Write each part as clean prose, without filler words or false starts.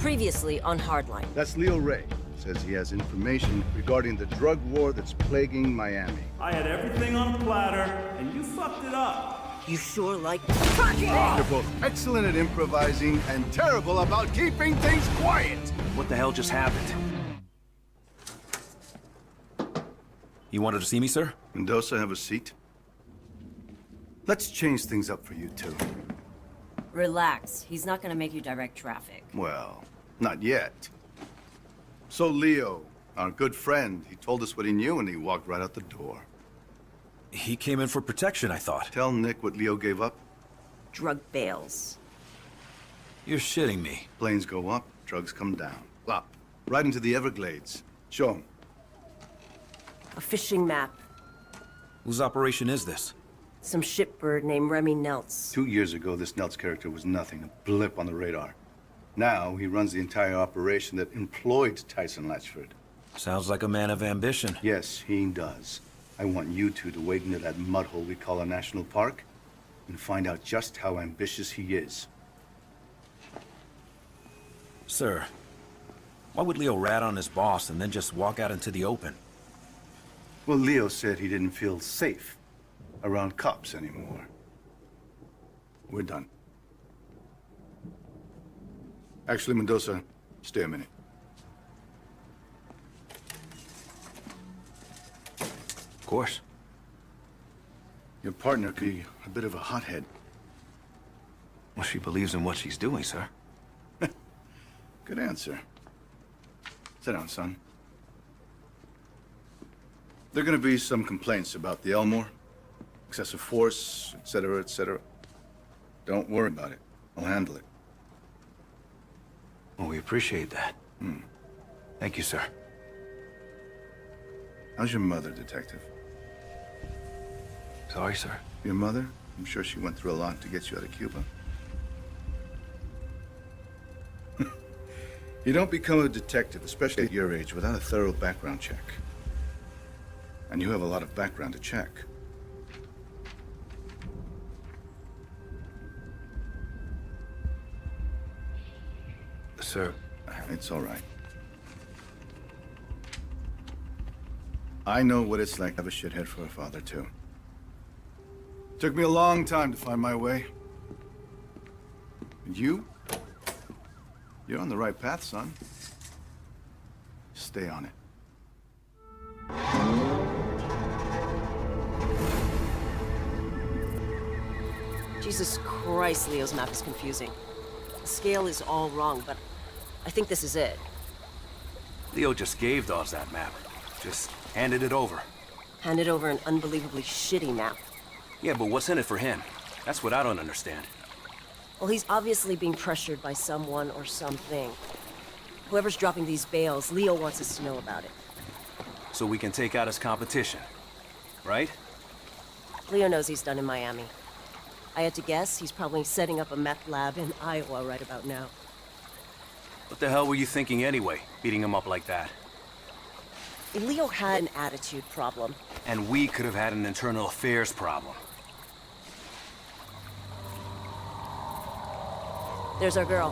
Previously on Hardline. That's Leo Ray. Says he has information regarding the drug war that's plaguing Miami. I had everything on a platter, and you fucked it up. You sure like... They're both excellent at improvising and terrible about keeping things quiet. What the hell just happened? You wanted to see me, sir? Mendoza, have a seat. Let's change things up for you two. Relax. He's not gonna make you direct traffic. Well, not yet. So Leo, our good friend, he told us what he knew and he walked right out the door. He came in for protection, I thought. Tell Nick what Leo gave up. Drug bales. You're shitting me. Planes go up, drugs come down. Up, right into the Everglades. Show him. A fishing map. Whose operation is this? Some shipbird named Remy Neltz. 2 years ago, this Neltz character was nothing, a blip on the radar. Now, he runs the entire operation that employed Tyson Latchford. Sounds like a man of ambition. Yes, he does. I want you two to wade into that mud hole we call a national park and find out just how ambitious he is. Sir, why would Leo rat on his boss and then just walk out into the open? Well, Leo said he didn't feel safe around cops anymore. We're done. Actually, Mendoza, stay a minute. Of course. Your partner could be a bit of a hothead. Well, she believes in what she's doing, sir. Good answer. Sit down, son. There are gonna be some complaints about the Elmore. Excessive force, etc., etc. Don't worry about it. I'll handle it. Well, we appreciate that. Thank you, sir. How's your mother, Detective? Sorry, sir. Your mother? I'm sure she went through a lot to get you out of Cuba. You don't become a detective, especially at your age, without a thorough background check. And you have a lot of background to check. Sir, It's all right. I know what it's like to have a shithead for a father, too. Took me a long time to find my way. And you're on the right path, son. Stay on it. Jesus Christ, Leo's map is confusing. The scale is all wrong, but I think this is it. Leo just gave Dawes that map. Just handed it over. Handed over an unbelievably shitty map. Yeah, but what's in it for him? That's what I don't understand. Well, he's obviously being pressured by someone or something. Whoever's dropping these bales, Leo wants us to know about it. So we can take out his competition, right? Leo knows he's done in Miami. I had to guess he's probably setting up a meth lab in Iowa right about now. What the hell were you thinking anyway, beating him up like that? Leo had an attitude problem. And we could have had an internal affairs problem. There's our girl.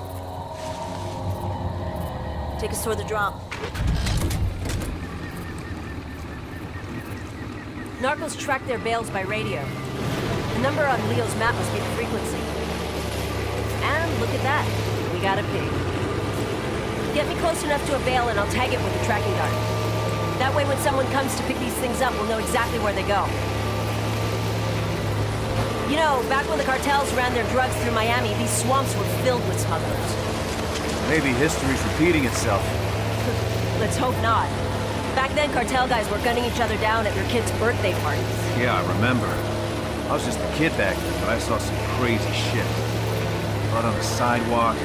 Take us toward the drop. Narcos track their bales by radio. The number on Leo's map must be the frequency. And look at that. We got a pig. Get me close enough to a bale and I'll tag it with a tracking dart. That way when someone comes to pick these things up, we'll know exactly where they go. You know, back when the cartels ran their drugs through Miami, these swamps were filled with smugglers. Maybe history's repeating itself. Let's hope not. Back then, cartel guys were gunning each other down at their kids' birthday parties. Yeah, I remember. I was just a kid back then, but I saw some crazy shit. Out on the sidewalk,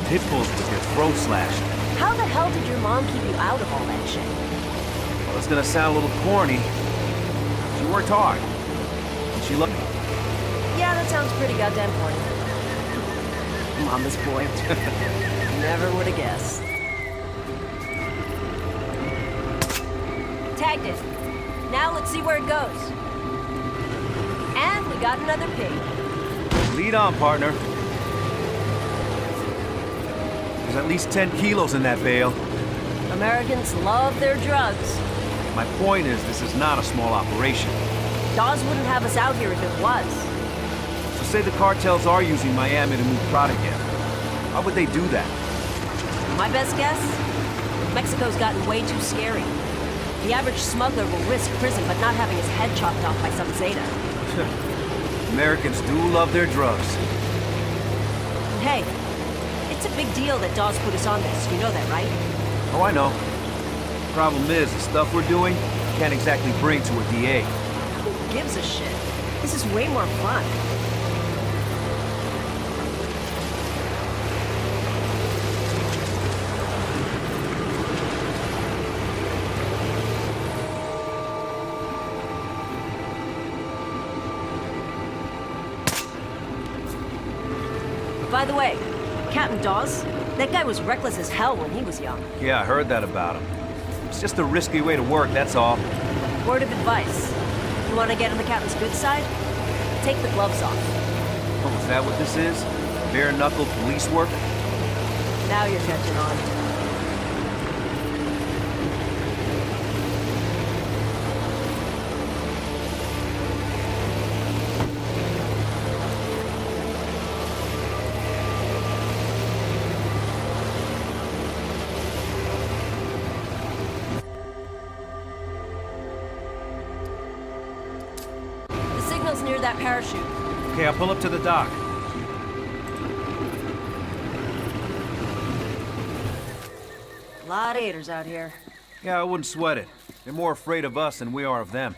pit bulls with their throats slashed. How the hell did your mom keep you out of all that shit? Well, it's gonna sound a little corny. She worked hard. And she loved me. Yeah, that sounds pretty goddamn corny. Mama's boy. Never would have guessed. Tagged it. Now let's see where it goes. And we got another pig. Lead on, partner. There's at least 10 kilos in that bale. Americans love their drugs. My point is, this is not a small operation. Dawes wouldn't have us out here if it was. So say the cartels are using Miami to move product in. Why would they do that? My best guess? Mexico's gotten way too scary. The average smuggler will risk prison but not having his head chopped off by some Zeta. Americans do love their drugs. Hey, it's a big deal that Dawes put us on this. You know that, right? Oh, I know. Problem is, the stuff we're doing, can't exactly bring to a DA. Who gives a shit? This is way more fun. By the way, Captain Dawes, that guy was reckless as hell when he was young. Yeah, I heard that about him. It's just a risky way to work, that's all. Word of advice. You want to get on the captain's good side? Take the gloves off. Oh, is that what this is? Bare-knuckle police work? Now you're catching on. Near that parachute. Okay, I'll pull up to the dock. A lot of haters out here. Yeah, I wouldn't sweat it. They're more afraid of us than we are of them.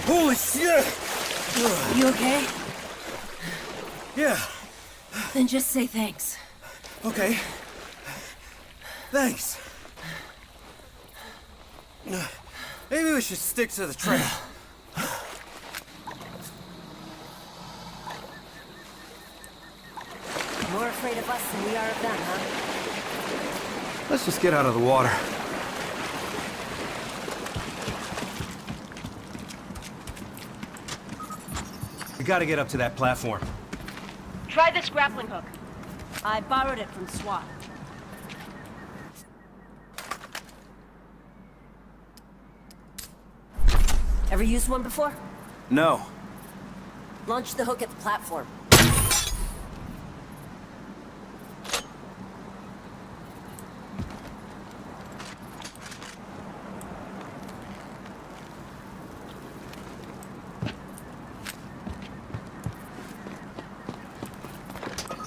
Holy shit! You okay? Yeah, Then just say thanks. okay. Thanks. Maybe we should stick to the trail. More afraid of us than we are of them, huh? Let's just get out of the water. We gotta get up to that platform. Try this grappling hook. I borrowed it from SWAT. Ever used one before? No. Launch the hook at the platform.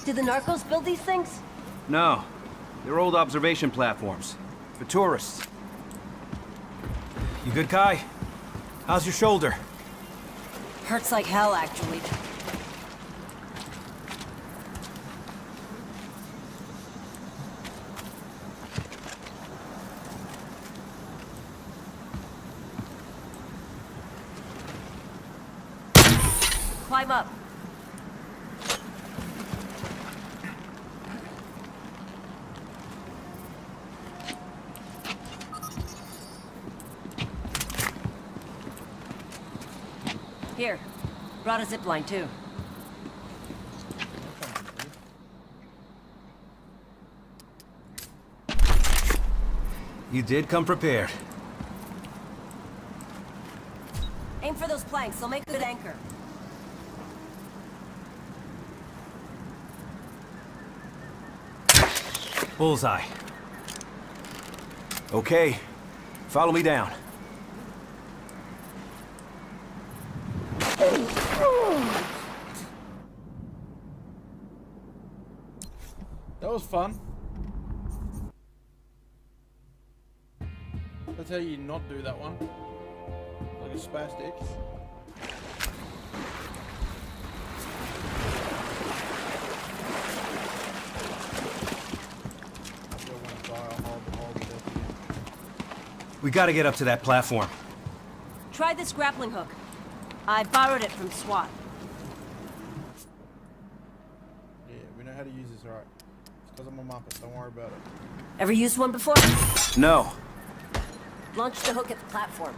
Did the narcos build these things? No. They're old observation platforms. For tourists. You good, Kai? How's your shoulder? Hurts like hell, actually. Climb up. Here, brought a zip line too. You did come prepared. Aim for those planks, they'll make a good anchor. Bullseye. Okay, follow me down. That was fun. That's how you not do that one. Like a spastic. We gotta get up to that platform. Try this grappling hook. I borrowed it from SWAT. Yeah, we know how to use this, alright. It's because I'm a Muppet, don't worry about it. Ever used one before? No. Launch the hook at the platform.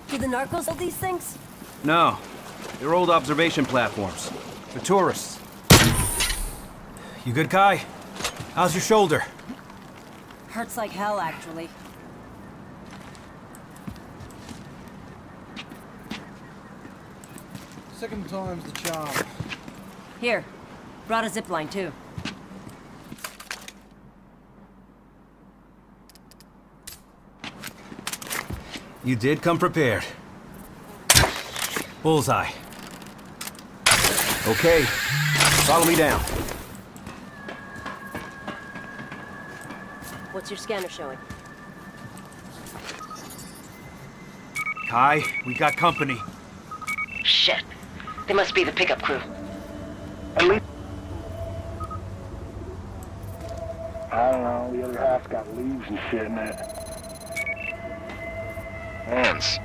Do the narcos hold these things? No. They're old observation platforms. For tourists. You good, Kai? How's your shoulder? Hurts like hell, actually. Second time's the charm. Here. Brought a zipline, too. You did come prepared. Bullseye. Okay, follow me down. What's your scanner showing? Kai, we got company. Shit. They must be the pickup crew. At least I don't know, the other half's got leaves and shit in it. Hands.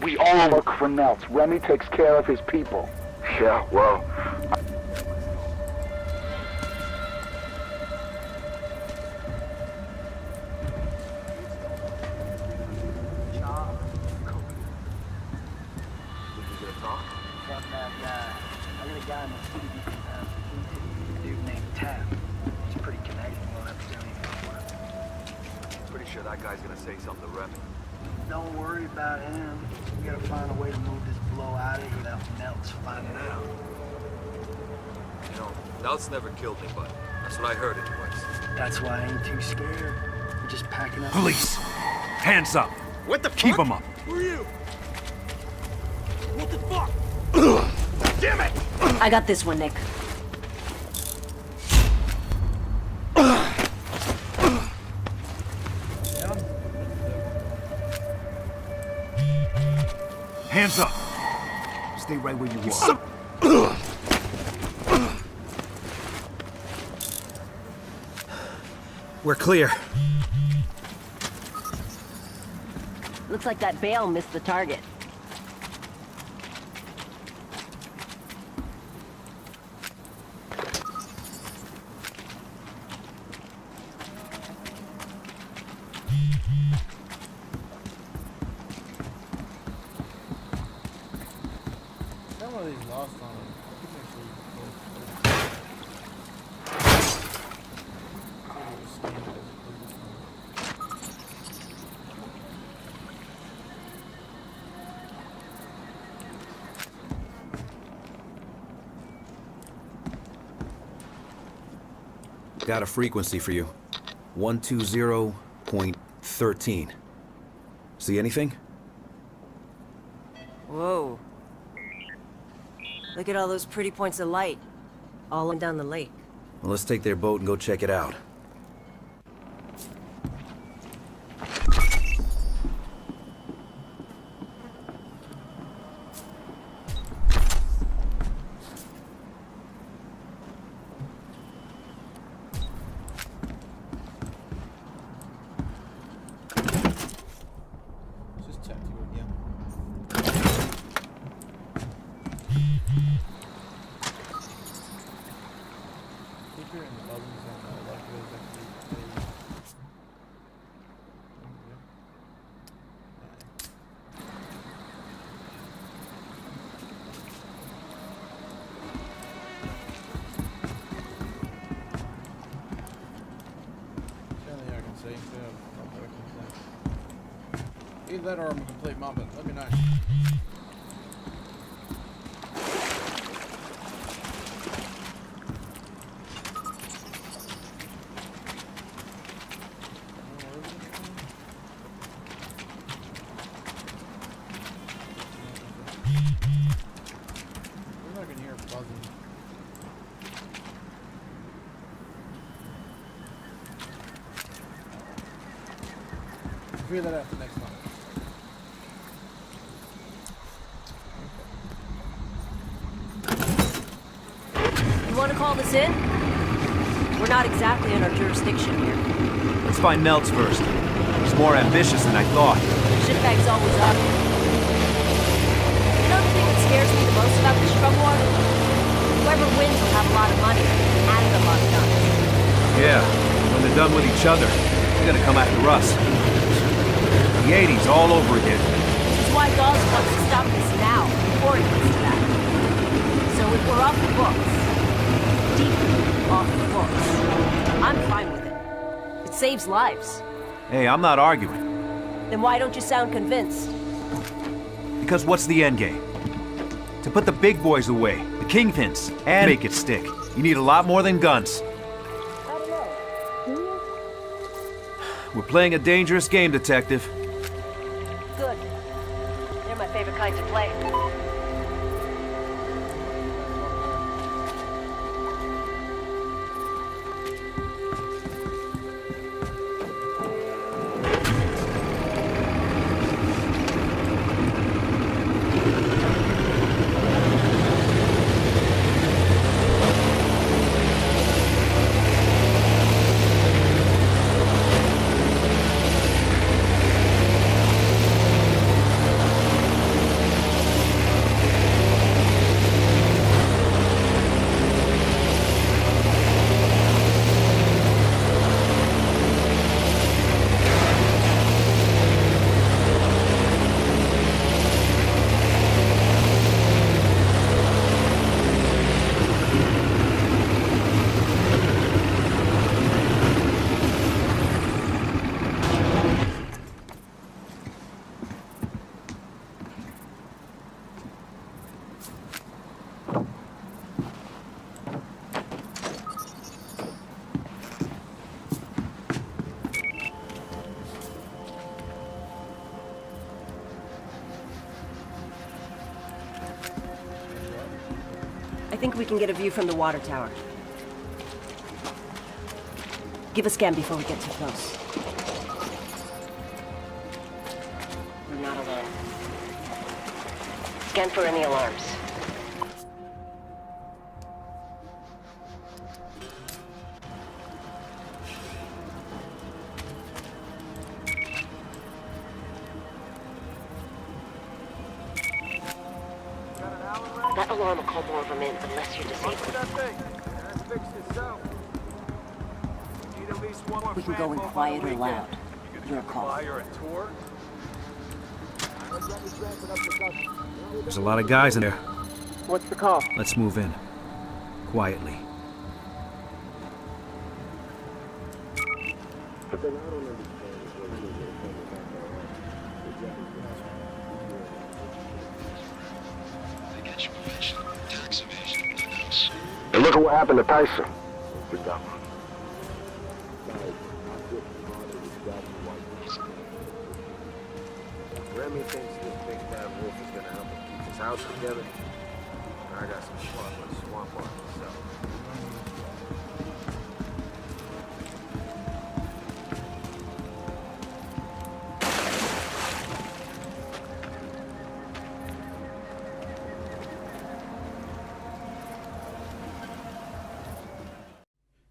We all look for Nelts. Remy takes care of his people. Yeah, well... Pretty sure that guy's gonna say something to Remy. Don't worry about him. We gotta find a way to move this blow out of here without Nelts finding out. You know, Nelt's never killed anybody. That's what I heard anyways. That's why I ain't too scared. We're just packing up. Police! Hands up! What the Keep fuck? them up! Who are you? What the fuck? Damn it! I got this one, Nick. Hands up! Stay right where you are. We're clear. Looks like that bale missed the target. Some of these last time. Got a frequency for you. 120.13. See anything? Whoa. Look at all those pretty points of light. All down the lake. Well, let's take their boat and go check it out. It's just tactical again. Keep hearing the buzzing sound, like there's Either that or I'm a complete muppet. Let me know. I can hear it buzzing. Figure that out for next time. You want to call this in? We're not exactly in our jurisdiction here. Let's find Meltz first. He's more ambitious than I thought. Shitbag's always up. You know the thing that scares me the most about this drug war? Whoever wins will have a lot of money and a lot of guns. Yeah, when they're done with each other, they're gonna come after us. The 80s all over again. Which is why Dawes wants to stop this now, before it gets to that. So if we're off the books, deeply off the books, I'm fine with it. It saves lives. Hey, I'm not arguing. Then why don't you sound convinced? Because what's the end game? To put the big boys away, the kingpins, and make it stick. You need a lot more than guns. I don't know. We're playing a dangerous game, Detective. Good. They're my favorite kind to play. I think we can get a view from the water tower. Give a scan before we get too close. We're not alone. Scan for any alarms. That alarm will call more of them in unless you're disabled. We can go in quiet or loud. Your call. There's a lot of guys in there. What's the call? Let's move in. Quietly. And look at what happened to Tyson. Remy thinks this big bad wolf is gonna help him keep his house together. I got some swamp on myself.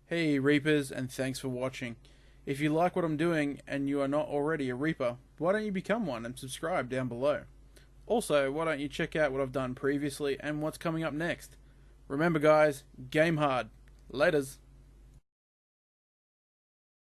Hey Reapers, and thanks for watching. If you like what I'm doing and you are not already a Reaper, why don't you become one and subscribe down below? Also, why don't you check out what I've done previously and what's coming up next? Remember guys, game hard. Laters.